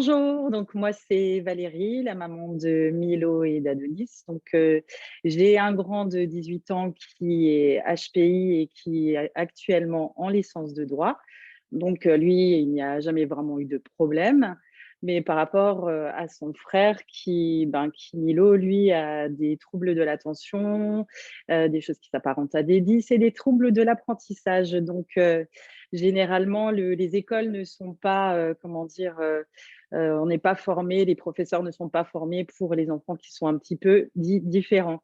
Bonjour, donc moi c'est Valérie, la maman de Milo et d'Adonis. J'ai un grand de 18 ans qui est HPI et qui est actuellement en licence de droit. Lui, il n'y a jamais vraiment eu de problème. Mais par rapport à son frère qui Milo, lui, a des troubles de l'attention, des choses qui s'apparentent à des dys et des troubles de l'apprentissage. Généralement, les écoles ne sont pas, on n'est pas formé, les professeurs ne sont pas formés pour les enfants qui sont un petit peu différents.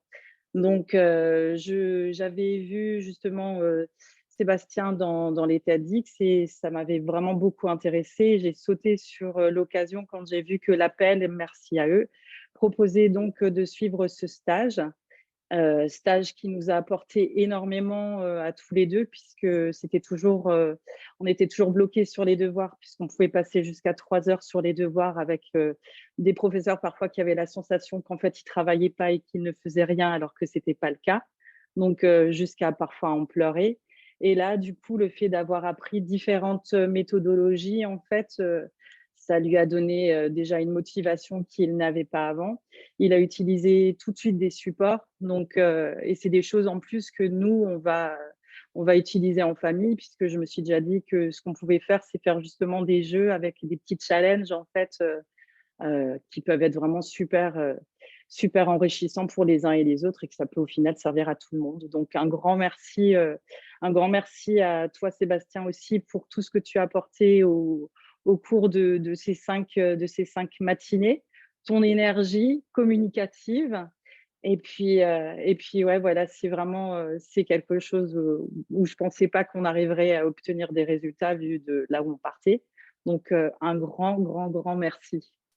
J'avais vu justement Sébastien dans les TEDx et ça m'avait vraiment beaucoup intéressée. J'ai sauté sur l'occasion quand j'ai vu que l'appel, merci à eux, proposait de suivre ce stage. Stage qui nous a apporté énormément, à tous les 2 puisque on était toujours bloqués sur les devoirs puisqu'on pouvait passer jusqu'à 3 heures sur les devoirs avec, des professeurs parfois qui avaient la sensation qu'en fait ils travaillaient pas et qu'ils ne faisaient rien alors que c'était pas le cas. Jusqu'à parfois en pleurer et là, du coup, le fait d'avoir appris différentes, méthodologies en fait, ça lui a donné, déjà une motivation qu'il n'avait pas avant. Il a utilisé tout de suite des supports, et c'est des choses en plus que nous, on va utiliser en famille puisque je me suis déjà dit que ce qu'on pouvait faire, c'est faire justement des jeux avec des petits challenges en fait, qui peuvent être vraiment super enrichissants pour les uns et les autres et que ça peut au final servir à tout le monde. Donc un grand merci à toi Sébastien aussi pour tout ce que tu as apporté au cours de ces 5 matinées, ton énergie communicative et puis ouais, voilà, c'est quelque chose, où je pensais pas qu'on arriverait à obtenir des résultats vu de là où on partait. Un grand, grand, grand merci.